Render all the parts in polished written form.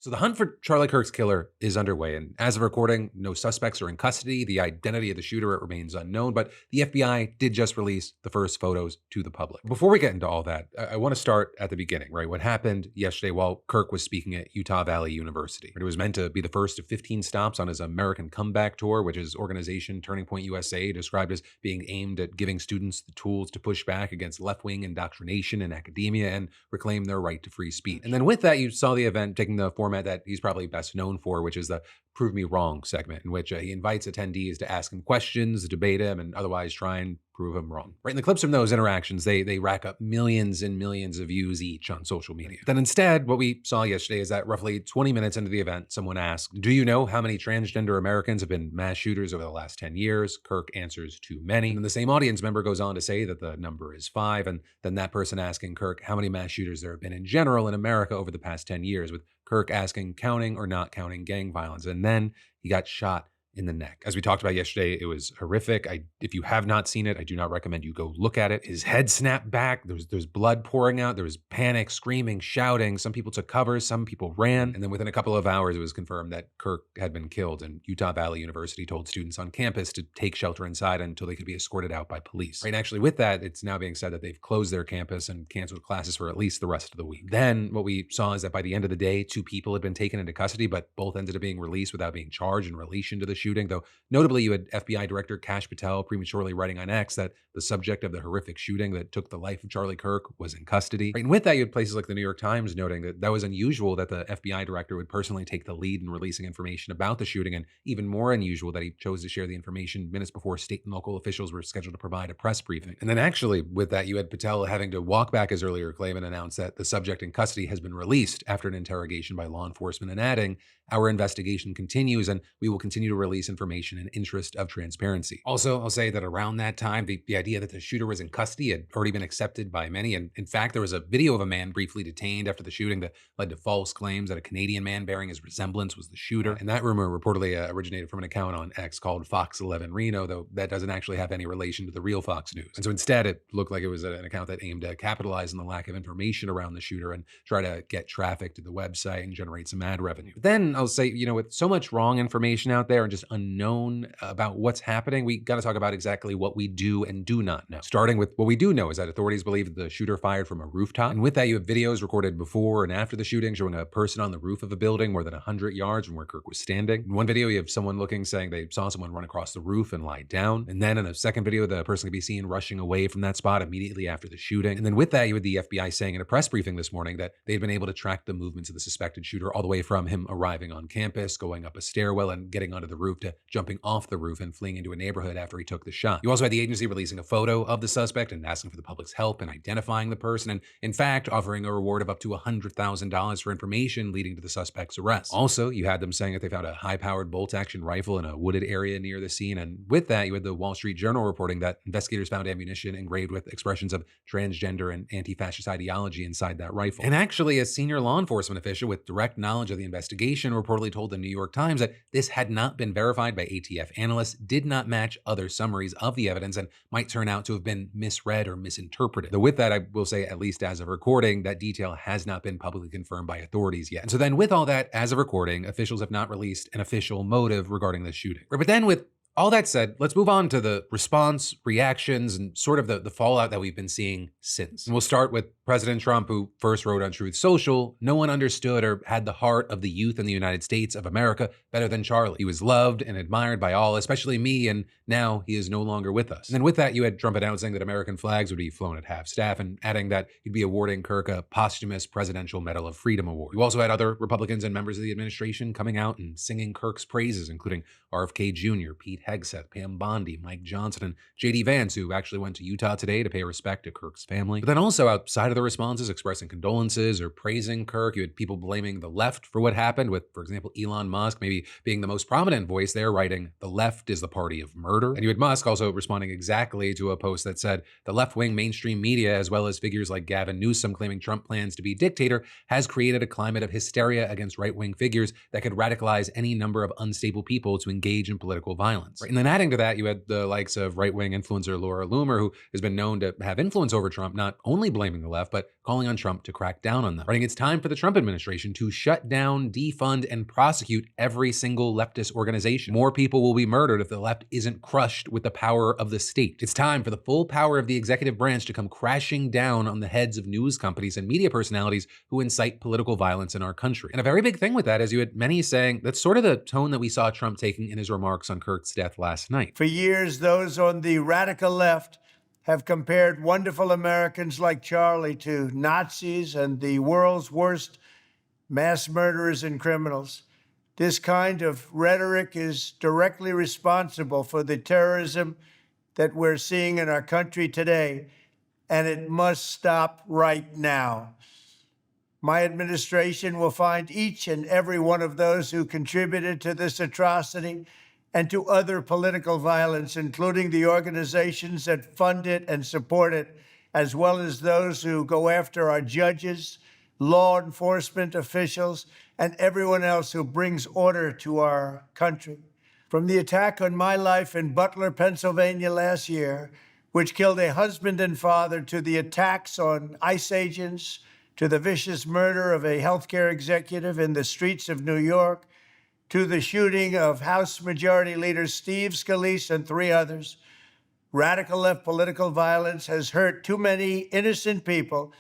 So the hunt for Charlie Kirk's killer is underway, and as of recording, no suspects are in custody. The identity of the shooter remains unknown, but the FBI did just release the first photos to the public. Before we get into all that, I want to start at the beginning, right? What happened yesterday while Kirk was speaking at Utah Valley University. It was meant to be the first of 15 stops on his American Comeback Tour, which his organization, Turning Point USA, described as being aimed at giving students the tools to push back against left-wing indoctrination in academia and reclaim their right to free speech. And then with that, you saw the event taking the format that he's probably best known for, which is the Prove Me Wrong segment, in which he invites attendees to ask him questions, debate him, and otherwise try and prove him wrong. Right, in the clips from those interactions, they rack up millions and millions of views each on social media. Then instead, what we saw yesterday is that roughly 20 minutes into the event, someone asked, "Do you know how many transgender Americans have been mass shooters over the last 10 years? Kirk answers, "Too many." And the same audience member goes on to say that the number is 5, and then that person asking Kirk how many mass shooters there have been in general in America over the past 10 years, with Kirk asking, counting or not counting gang violence. And then he got shot in the neck. As we talked about yesterday, it was horrific. If you have not seen it, I do not recommend you go look at it. His head snapped back. There's blood pouring out. There was panic, screaming, shouting. Some people took cover. Some people ran. And then within a couple of hours, it was confirmed that Kirk had been killed. And Utah Valley University told students on campus to take shelter inside until they could be escorted out by police. Right, and actually with that, it's now being said that they've closed their campus and canceled classes for at least the rest of the week. Then what we saw is that by the end of the day, 2 people had been taken into custody, but both ended up being released without being charged in relation to the shooting, though notably, you had FBI Director Kash Patel prematurely writing on X that the subject of the horrific shooting that took the life of Charlie Kirk was in custody. Right, and with that, you had places like the New York Times noting that that was unusual that the FBI director would personally take the lead in releasing information about the shooting, and even more unusual that he chose to share the information minutes before state and local officials were scheduled to provide a press briefing. And then actually, with that, you had Patel having to walk back his earlier claim and announce that the subject in custody has been released after an interrogation by law enforcement, and adding, "Our investigation continues, and we will continue to release information in interest of transparency." Also, I'll say that around that time, the idea that the shooter was in custody had already been accepted by many. And in fact, there was a video of a man briefly detained after the shooting that led to false claims that a Canadian man bearing his resemblance was the shooter. And that rumor reportedly originated from an account on X called Fox 11 Reno, though that doesn't actually have any relation to the real Fox News. And so instead, it looked like it was an account that aimed to capitalize on the lack of information around the shooter and try to get traffic to the website and generate some ad revenue. But then I'll say, with so much wrong information out there and just unknown about what's happening, we got to talk about exactly what we do and do not know. Starting with what we do know is that authorities believe that the shooter fired from a rooftop. And with that, you have videos recorded before and after the shooting showing a person on the roof of a building more than 100 yards from where Kirk was standing. In one video, you have someone looking, saying they saw someone run across the roof and lie down. And then in a second video, the person can be seen rushing away from that spot immediately after the shooting. And then with that, you had the FBI saying in a press briefing this morning that they'd been able to track the movements of the suspected shooter all the way from him arriving on campus, going up a stairwell and getting onto the roof, to jumping off the roof and fleeing into a neighborhood after he took the shot. You also had the agency releasing a photo of the suspect and asking for the public's help in identifying the person, and in fact, offering a reward of up to $100,000 for information leading to the suspect's arrest. Also, you had them saying that they found a high-powered bolt-action rifle in a wooded area near the scene, and with that, you had the Wall Street Journal reporting that investigators found ammunition engraved with expressions of transgender and anti-fascist ideology inside that rifle. And actually, a senior law enforcement official with direct knowledge of the investigation reportedly told the New York Times that this had not been verified by ATF analysts, did not match other summaries of the evidence, and might turn out to have been misread or misinterpreted. Though with that, I will say, at least as of recording, that detail has not been publicly confirmed by authorities yet. And so then with all that, as of recording, officials have not released an official motive regarding the shooting. But then with all that said, let's move on to the response, reactions, and sort of the fallout that we've been seeing since. And we'll start with President Trump, who first wrote on Truth Social, "No one understood or had the heart of the youth in the United States of America better than Charlie. He was loved and admired by all, especially me, and now he is no longer with us." And then with that, you had Trump announcing that American flags would be flown at half-staff, and adding that he'd be awarding Kirk a posthumous Presidential Medal of Freedom award. You also had other Republicans and members of the administration coming out and singing Kirk's praises, including RFK Jr., Pete Hegseth, Pam Bondi, Mike Johnson, and J.D. Vance, who actually went to Utah today to pay respect to Kirk's family. But then also outside of the responses expressing condolences or praising Kirk, you had people blaming the left for what happened, with, for example, Elon Musk maybe being the most prominent voice there, writing, "The left is the party of murder." And you had Musk also responding exactly to a post that said, "The left-wing mainstream media, as well as figures like Gavin Newsom claiming Trump plans to be dictator, has created a climate of hysteria against right-wing figures that could radicalize any number of unstable people to engage in political violence." Right? And then adding to that, you had the likes of right-wing influencer Laura Loomer, who has been known to have influence over Trump, not only blaming the left, stuff, but calling on Trump to crack down on them. Writing, it's time for the Trump administration to shut down, defund, and prosecute every single leftist organization. More people will be murdered if the left isn't crushed with the power of the state. It's time for the full power of the executive branch to come crashing down on the heads of news companies and media personalities who incite political violence in our country. And a very big thing with that is you had many saying that's sort of the tone that we saw Trump taking in his remarks on Kirk's death last night. For years, those on the radical left have compared wonderful Americans like Charlie to Nazis and the world's worst mass murderers and criminals. This kind of rhetoric is directly responsible for the terrorism that we're seeing in our country today, and it must stop right now. My administration will find each and every one of those who contributed to this atrocity and to other political violence, including the organizations that fund it and support it, as well as those who go after our judges, law enforcement officials, and everyone else who brings order to our country. From the attack on my life in Butler, Pennsylvania last year, which killed a husband and father, to the attacks on ICE agents, to the vicious murder of a healthcare executive in the streets of New York, to the shooting of House Majority Leader Steve Scalise and 3 others, radical left political violence has hurt too many innocent people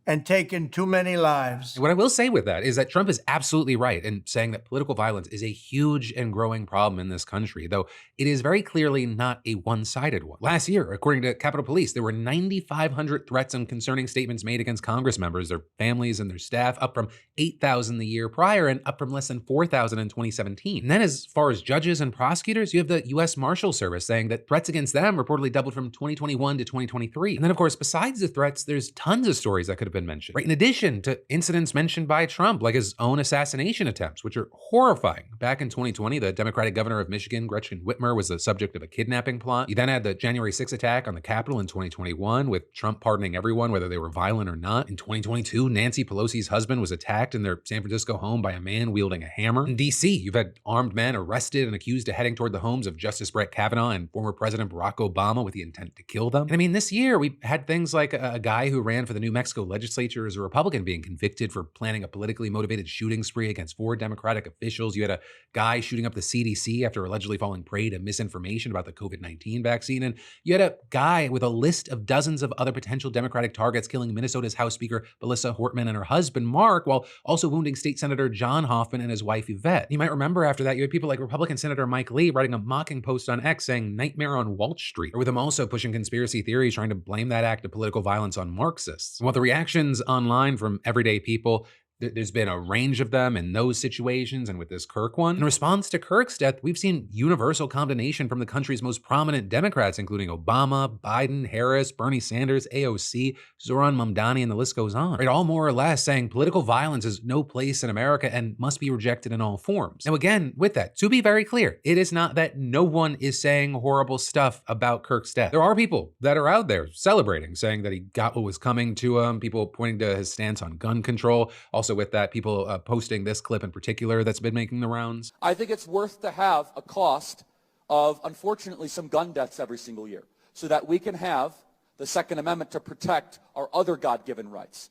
and taken too many lives. What I will say with that is that Trump is absolutely right in saying that political violence is a huge and growing problem in this country, though it is very clearly not a one-sided one. Last year, according to Capitol Police, there were 9,500 threats and concerning statements made against Congress members, their families, and their staff, up from 8,000 the year prior and up from less than 4,000 in 2017. And then as far as judges and prosecutors, you have the U.S. Marshal Service saying that threats against them reportedly doubled from 2021 to 2023. And then, of course, besides the threats, there's tons of stories that could have been mentioned, right? In addition to incidents mentioned by Trump, like his own assassination attempts, which are horrifying. Back in 2020, the Democratic governor of Michigan, Gretchen Whitmer, was the subject of a kidnapping plot. You then had the January 6th attack on the Capitol in 2021, with Trump pardoning everyone, whether they were violent or not. In 2022, Nancy Pelosi's husband was attacked in their San Francisco home by a man wielding a hammer. In D.C., you've had armed men arrested and accused of heading toward the homes of Justice Brett Kavanaugh and former President Barack Obama with the intent to kill them. And I mean, this year, we had things like a guy who ran for the New Mexico legislature as a Republican being convicted for planning a politically motivated shooting spree against 4 Democratic officials. You had a guy shooting up the CDC after allegedly falling prey to misinformation about the COVID-19 vaccine. And you had a guy with a list of dozens of other potential Democratic targets killing Minnesota's House Speaker Melissa Hortman and her husband Mark, while also wounding State Senator John Hoffman and his wife Yvette. You might remember after that, you had people like Republican Senator Mike Lee writing a mocking post on X saying "Nightmare on Wall Street," or with him also pushing conspiracy theories, trying to blame that act of political violence on Marxists. And while the reactions online from everyday people, there's been a range of them in those situations and with this Kirk one. In response to Kirk's death, we've seen universal condemnation from the country's most prominent Democrats, including Obama, Biden, Harris, Bernie Sanders, AOC, Zoran Mamdani, and the list goes on. Right, all more or less saying political violence is no place in America and must be rejected in all forms. Now again, with that, to be very clear, it is not that no one is saying horrible stuff about Kirk's death. There are people that are out there celebrating, saying that he got what was coming to him, people pointing to his stance on gun control. Also with that, people posting this clip in particular that's been making the rounds. I think it's worth to have a cost of, unfortunately, some gun deaths every single year so that we can have the Second Amendment to protect our other God-given rights.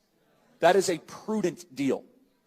That is a prudent deal.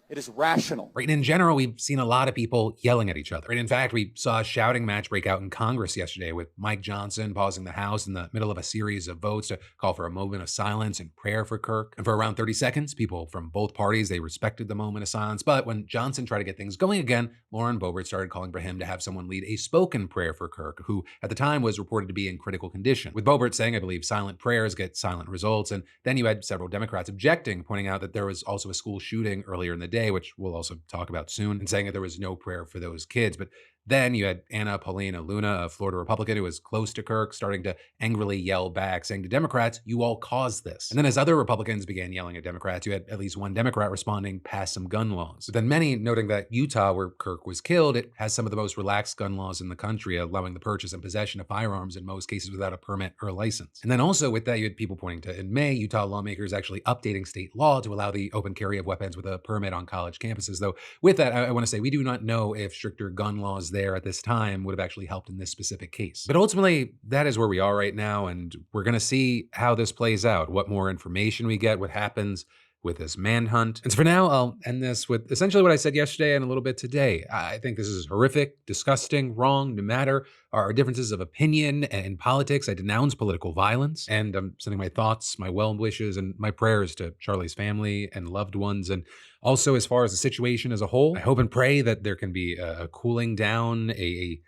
It is rational. Right, and in general, we've seen a lot of people yelling at each other. Right, in fact, we saw a shouting match break out in Congress yesterday with Mike Johnson pausing the House in the middle of a series of votes to call for a moment of silence and prayer for Kirk. And for around 30 seconds, people from both parties, they respected the moment of silence. But when Johnson tried to get things going again, Lauren Boebert started calling for him to have someone lead a spoken prayer for Kirk, who at the time was reported to be in critical condition. With Boebert saying, I believe, silent prayers get silent results. And then you had several Democrats objecting, pointing out that there was also a school shooting earlier in the day, which we'll also talk about soon, and saying that there was no prayer for those kids. But then you had Anna Paolino Luna, a Florida Republican who was close to Kirk, starting to angrily yell back, saying to Democrats, you all caused this. And then as other Republicans began yelling at Democrats, you had at least one Democrat responding, pass some gun laws. But then many noting that Utah, where Kirk was killed, it has some of the most relaxed gun laws in the country, allowing the purchase and possession of firearms in most cases without a permit or a license. And then also with that, you had people pointing to, in May, Utah lawmakers actually updating state law to allow the open carry of weapons with a permit on college campuses. Though with that, I want to say we do not know if stricter gun laws there at this time would have actually helped in this specific case. But ultimately, that is where we are right now, and we're going to see how this plays out, what more information we get, what happens with this manhunt. And so for now, I'll end this with essentially what I said yesterday and a little bit today. I think this is horrific, disgusting, wrong, no matter our differences of opinion and politics. I denounce political violence, and I'm sending my thoughts, my well wishes, and my prayers to Charlie's family and loved ones. And also, as far as the situation as a whole, I hope and pray that there can be a cooling down, a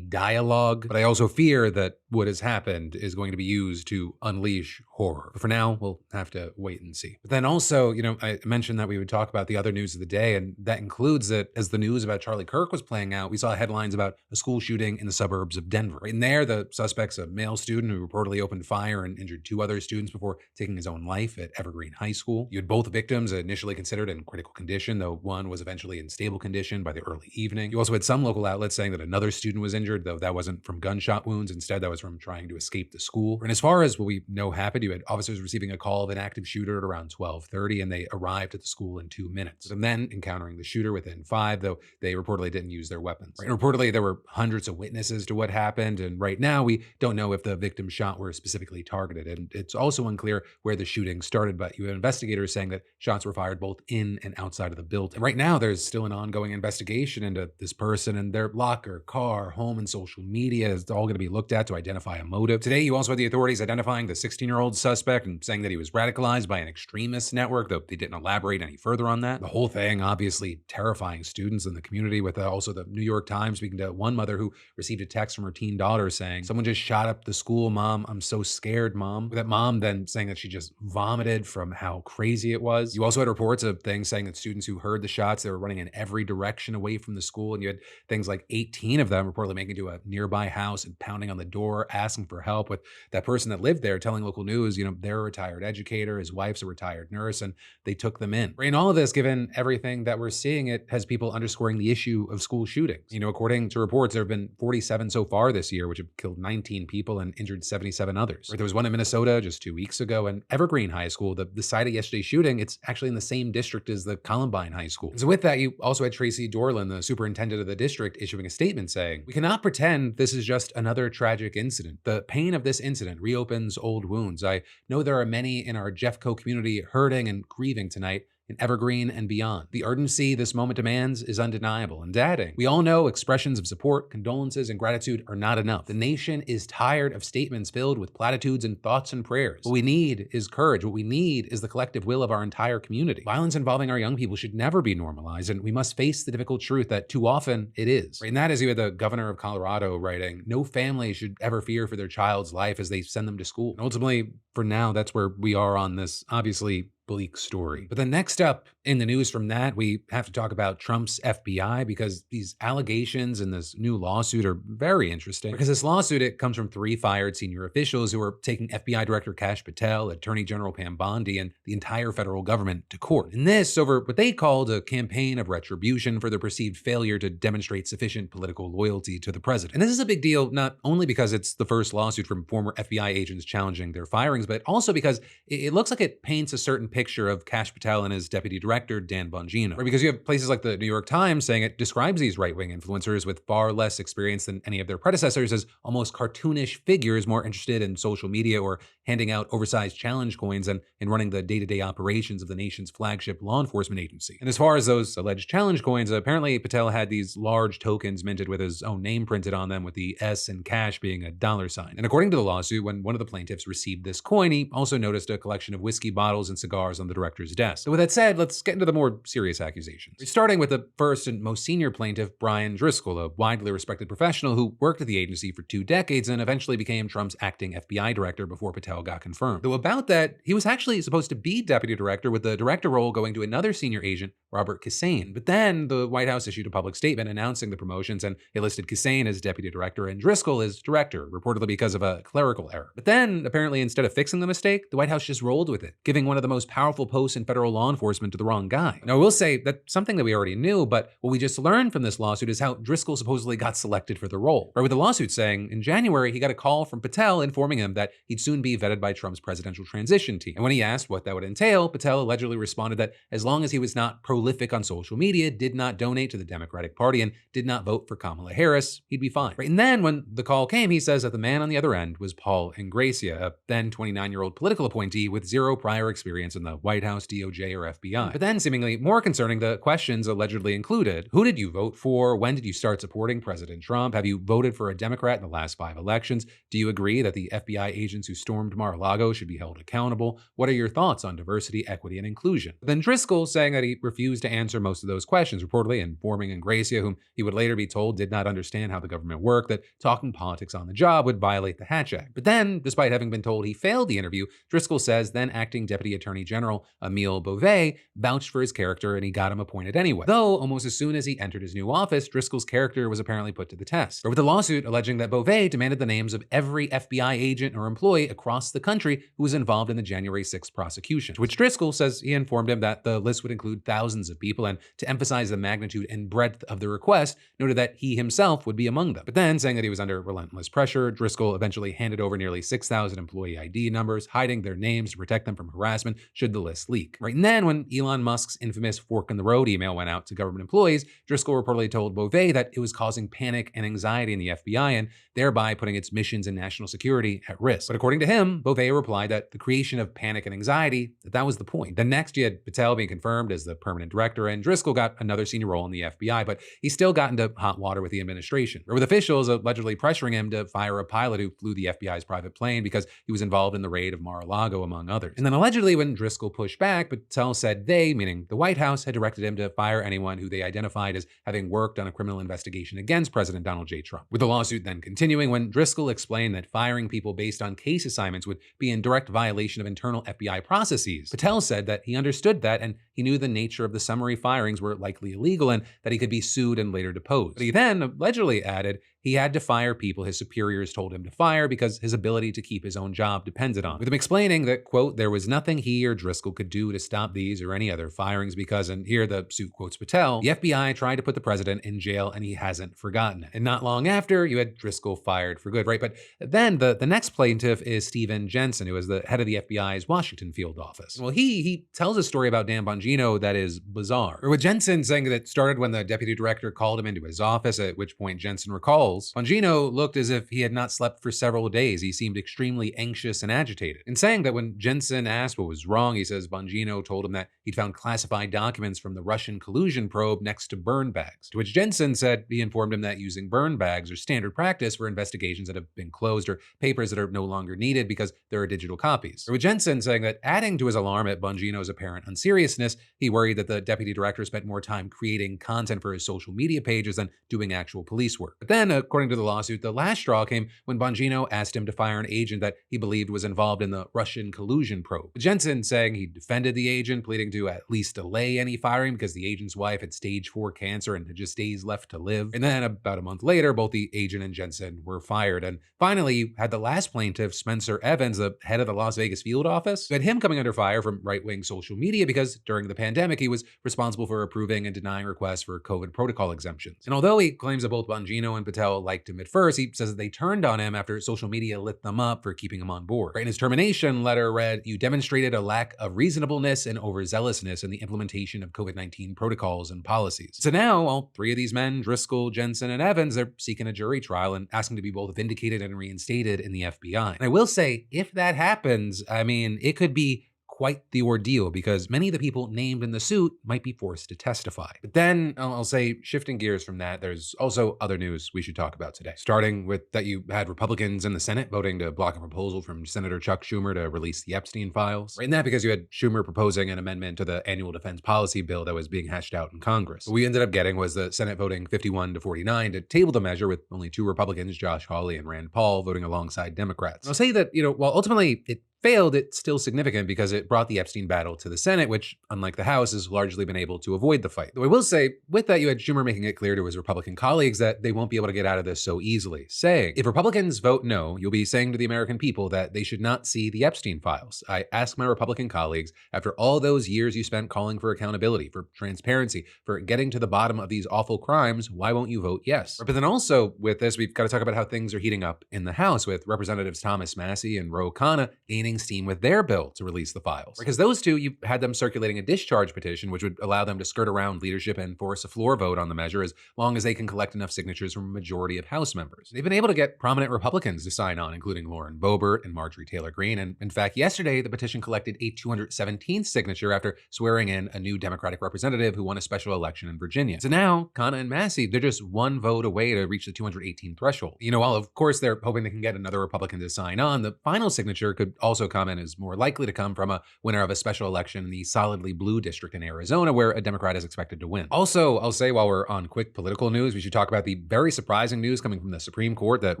dialogue, but I also fear that what has happened is going to be used to unleash horror. But for now, we'll have to wait and see. But then also, I mentioned that we would talk about the other news of the day, and that includes that as the news about Charlie Kirk was playing out, we saw headlines about a school shooting in the suburbs of Denver. Right in there, the suspect's a male student who reportedly opened fire and injured 2 other students before taking his own life at Evergreen High School. You had both victims initially considered in critical condition, though one was eventually in stable condition by the early evening. You also had some local outlets saying that another student was injured, though that wasn't from gunshot wounds. Instead, that was from trying to escape the school. And as far as what we know happened, you had officers receiving a call of an active shooter at around 12:30, and they arrived at the school in 2 minutes. And then encountering the shooter within 5, though they reportedly didn't use their weapons. Right? And reportedly, there were hundreds of witnesses to what happened, and right now, we don't know if the victims shot were specifically targeted. And it's also unclear where the shooting started, but you had investigators saying that shots were fired both in and outside of the building. And right now, there's still an ongoing investigation into this person and their locker, car, home, and social media. It's all going to be looked at to identify a motive. Today, you also had the authorities identifying the 16-year-old suspect and saying that he was radicalized by an extremist network, though they didn't elaborate any further on that. The whole thing obviously terrifying students in the community, with also the New York Times speaking to one mother who received a text from her teen daughter saying, "Someone just shot up the school, Mom. I'm so scared, Mom." With that mom then saying that she just vomited from how crazy it was. You also had reports of things saying that students who heard the shots, they were running in every direction away from the school, and you had things like 18 of them reportedly making it to a nearby house and pounding on the door, asking for help, with that person that lived there telling local news, they're a retired educator, his wife's a retired nurse, and they took them in. In all of this, given everything that we're seeing, it has people underscoring the issue of school shootings. According to reports, there have been 47 so far this year, which have killed 19 people and injured 77 others. There was one in Minnesota just 2 weeks ago, and Evergreen High School, the site of yesterday's shooting, it's actually in the same district as the Columbine High School. So with that, you also had Tracy Dorland, the superintendent of the district, issuing a statement saying, "We cannot pretend this is just another tragic incident. The pain of this incident reopens old wounds. I know there are many in our Jeffco community hurting and grieving tonight, in Evergreen and beyond. The urgency this moment demands is undeniable." And adding, "We all know expressions of support, condolences, and gratitude are not enough. The nation is tired of statements filled with platitudes and thoughts and prayers. What we need is courage. What we need is the collective will of our entire community. Violence involving our young people should never be normalized, and we must face the difficult truth that too often it is." And that is, you had the governor of Colorado writing, "No family should ever fear for their child's life as they send them to school." And ultimately, for now, that's where we are on this obviously bleak story. But then next up in the news from that, we have to talk about Trump's FBI, because these allegations in this new lawsuit are very interesting. Because this lawsuit, it comes from 3 fired senior officials who are taking FBI Director Kash Patel, Attorney General Pam Bondi, and the entire federal government to court. And this over what they called a campaign of retribution for their perceived failure to demonstrate sufficient political loyalty to the president. And this is a big deal, not only because it's the first lawsuit from former FBI agents challenging their firings, but also because it looks like it paints a certain picture of Kash Patel and his deputy director, Dan Bongino. Or because you have places like the New York Times saying it describes these right-wing influencers with far less experience than any of their predecessors as almost cartoonish figures more interested in social media or handing out oversized challenge coins and in running the day-to-day operations of the nation's flagship law enforcement agency. And as far as those alleged challenge coins, apparently Patel had these large tokens minted with his own name printed on them, with the S in cash being a $sign. And according to the lawsuit, when one of the plaintiffs received this coin, he also noticed a collection of whiskey bottles and cigars on the director's desk. So with that said, let's get into the more serious accusations. Starting with the first and most senior plaintiff, Brian Driscoll, a widely respected professional who worked at the agency for 2 decades and eventually became Trump's acting FBI director before Patel got confirmed. Though about that, he was actually supposed to be deputy director, with the director role going to another senior agent, Robert Kissane. But then the White House issued a public statement announcing the promotions, and it listed Kissane as deputy director and Driscoll as director, reportedly because of a clerical error. But then, apparently, instead of fixing the mistake, the White House just rolled with it, giving one of the most powerful posts in federal law enforcement to the wrong guy. Now, I will say that's something that we already knew, but what we just learned from this lawsuit is how Driscoll supposedly got selected for the role. Right, with the lawsuit saying in January, he got a call from Patel informing him that he'd soon be vetted by Trump's presidential transition team. And when he asked what that would entail, Patel allegedly responded that as long as he was not prolific on social media, did not donate to the Democratic Party, and did not vote for Kamala Harris, he'd be fine. Right? And then when the call came, he says that the man on the other end was Paul Ingracia, a then 29-year-old political appointee with zero prior experience in the White House, DOJ, or FBI. But then, seemingly more concerning, the questions allegedly included: who did you vote for? When did you start supporting President Trump? Have you voted for a Democrat in the last 5 elections? Do you agree that the FBI agents who stormed Mar-a-Lago should be held accountable? What are your thoughts on diversity, equity, and inclusion? But then Driscoll saying that he refused to answer most of those questions, reportedly informing Ingracia, whom he would later be told did not understand how the government worked, that talking politics on the job would violate the Hatch Act. But then, despite having been told he failed the interview, Driscoll says then acting Deputy Attorney General Emile Beauvais vouched for his character and he got him appointed anyway. Though, almost as soon as he entered his new office, Driscoll's character was apparently put to the test. With the lawsuit alleging that Beauvais demanded the names of every FBI agent or employee across the country who was involved in the January 6th prosecution, to which Driscoll says he informed him that the list would include thousands of people, and to emphasize the magnitude and breadth of the request, noted that he himself would be among them. But then, saying that he was under relentless pressure, Driscoll eventually handed over nearly 6,000 employee ID numbers, hiding their names to protect them from harassment should the list leak. Right, and then when Elon Musk's infamous fork in the road email went out to government employees, Driscoll reportedly told Beauvais that it was causing panic and anxiety in the FBI and thereby putting its missions and national security at risk. But according to him, Beauvais replied that the creation of panic and anxiety, that was the point. Then next, you had Patel being confirmed as the permanent director, and Driscoll got another senior role in the FBI, but he still got into hot water with the administration, or with officials allegedly pressuring him to fire a pilot who flew the FBI's private plane because he was involved in the raid of Mar-a-Lago, among others. And then allegedly when Driscoll pushed back, Patel said they, meaning the White House, had directed him to fire anyone who they identified as having worked on a criminal investigation against President Donald J. Trump. With the lawsuit then continuing, when Driscoll explained that firing people based on case assignments would be in direct violation of internal FBI processes, Patel said that he understood that and he knew the nature of the summary firings were likely illegal and that he could be sued and later deposed. But he then allegedly added he had to fire people his superiors told him to fire because his ability to keep his own job depended on it. With him explaining that, quote, there was nothing he or Driscoll could do to stop these or any other firings because, and here the suit quotes Patel, the FBI tried to put the president in jail and he hasn't forgotten it. And not long after, you had Driscoll fired for good, right? But then the next plaintiff is Stephen Jensen, who is the head of the FBI's Washington field office. Well, he tells a story about Dan Bongino that is bizarre. Or with Jensen saying that it started when the deputy director called him into his office, at which point Jensen recalls Bongino looked as if he had not slept for several days. He seemed extremely anxious and agitated. And saying that when Jensen asked what was wrong, he says Bongino told him that he'd found classified documents from the Russian collusion probe next to burn bags, to which Jensen said he informed him that using burn bags are standard practice for investigations that have been closed or papers that are no longer needed because there are digital copies. Or with Jensen saying that adding to his alarm at Bongino's apparent unseriousness, he worried that the deputy director spent more time creating content for his social media pages than doing actual police work. But then, according to the lawsuit, the last straw came when Bongino asked him to fire an agent that he believed was involved in the Russian collusion probe. Jensen saying he defended the agent, pleading to at least delay any firing because the agent's wife had stage 4 cancer and had just days left to live. And then about a month later, both the agent and Jensen were fired. And finally, you had the last plaintiff, Spencer Evans, the head of the Las Vegas field office. You had him coming under fire from right-wing social media because during the pandemic, he was responsible for approving and denying requests for COVID protocol exemptions. And although he claims that both Bongino and Patel liked him at first, he says that they turned on him after social media lit them up for keeping him on board. And his termination letter read, "You demonstrated a lack of reasonableness and overzealousness in the implementation of COVID-19 protocols and policies." So now, all three of these men, Driscoll, Jensen, and Evans, they're seeking a jury trial and asking to be both vindicated and reinstated in the FBI. And I will say, if that happens, I mean, it could be quite the ordeal because many of the people named in the suit might be forced to testify. But then I'll say, shifting gears from that, there's also other news we should talk about today. Starting with that you had Republicans in the Senate voting to block a proposal from Senator Chuck Schumer to release the Epstein files. Right, and that because you had Schumer proposing an amendment to the annual defense policy bill that was being hashed out in Congress. What we ended up getting was the Senate voting 51-49 to table the measure, with only 2 Republicans, Josh Hawley and Rand Paul, voting alongside Democrats. And I'll say that, while ultimately it failed, it's still significant because it brought the Epstein battle to the Senate, which, unlike the House, has largely been able to avoid the fight. Though I will say, with that, you had Schumer making it clear to his Republican colleagues that they won't be able to get out of this so easily, saying, if Republicans vote no, you'll be saying to the American people that they should not see the Epstein files. I ask my Republican colleagues, after all those years you spent calling for accountability, for transparency, for getting to the bottom of these awful crimes, why won't you vote yes? But then also with this, we've got to talk about how things are heating up in the House, with Representatives Thomas Massie and Ro Khanna gaining steam with their bill to release the files. Because those two, you had them circulating a discharge petition, which would allow them to skirt around leadership and force a floor vote on the measure as long as they can collect enough signatures from a majority of House members. They've been able to get prominent Republicans to sign on, including Lauren Boebert and Marjorie Taylor Greene. And in fact, yesterday, the petition collected a 217th signature after swearing in a new Democratic representative who won a special election in Virginia. So now, Khanna and Massie, they're just one vote away to reach the 218 threshold. While of course they're hoping they can get another Republican to sign on, the final signature could also come in as more likely to come from a winner of a special election in the solidly blue district in Arizona, where a Democrat is expected to win. Also, I'll say while we're on quick political news, we should talk about the very surprising news coming from the Supreme Court that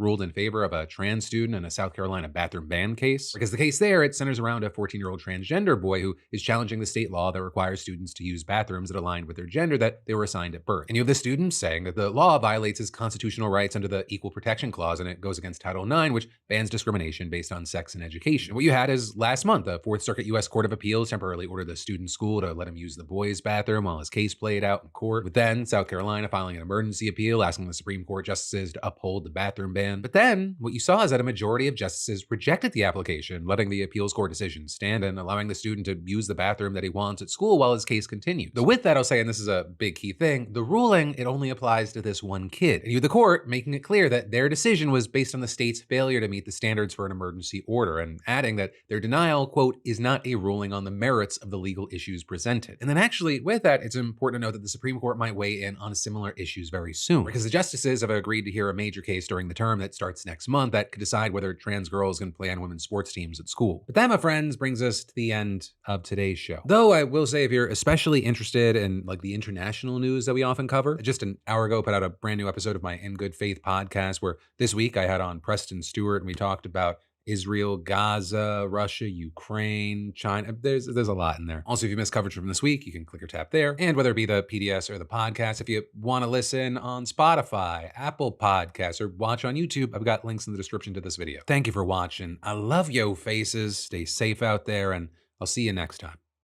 ruled in favor of a trans student in a South Carolina bathroom ban case. Because the case there, it centers around a 14-year-old transgender boy who is challenging the state law that requires students to use bathrooms that align with their gender that they were assigned at birth. And you have the student saying that the law violates his constitutional rights under the Equal Protection Clause, and it goes against Title IX, which bans discrimination based on sex and education. What you had is last month, the Fourth Circuit U.S. Court of Appeals temporarily ordered the student's school to let him use the boys' bathroom while his case played out in court, with then South Carolina filing an emergency appeal asking the Supreme Court justices to uphold the bathroom ban. But then what you saw is that a majority of justices rejected the application, letting the appeals court decision stand and allowing the student to use the bathroom that he wants at school while his case continues. Though with that, I'll say, and this is a big key thing, the ruling, it only applies to this one kid. And you, the court, making it clear that their decision was based on the state's failure to meet the standards for an emergency order, and adding that their denial, quote, is not a ruling on the merits of the legal issues presented. And then actually with that, it's important to note that the Supreme Court might weigh in on similar issues very soon, because the justices have agreed to hear a major case during the term that starts next month that could decide whether trans girls can play on women's sports teams at school. But that, my friends, brings us to the end of today's show. Though I will say, if you're especially interested in like the international news that we often cover, just an hour ago put out a brand new episode of my In Good Faith podcast, where this week I had on Preston Stewart and we talked about Israel, Gaza, Russia, Ukraine, China. There's a lot in there. Also, if you missed coverage from this week, you can click or tap there. And whether it be the PDS or the podcast, if you want to listen on Spotify, Apple Podcasts, or watch on YouTube, I've got links in the description to this video. Thank you for watching. I love yo faces. Stay safe out there, and I'll see you next time.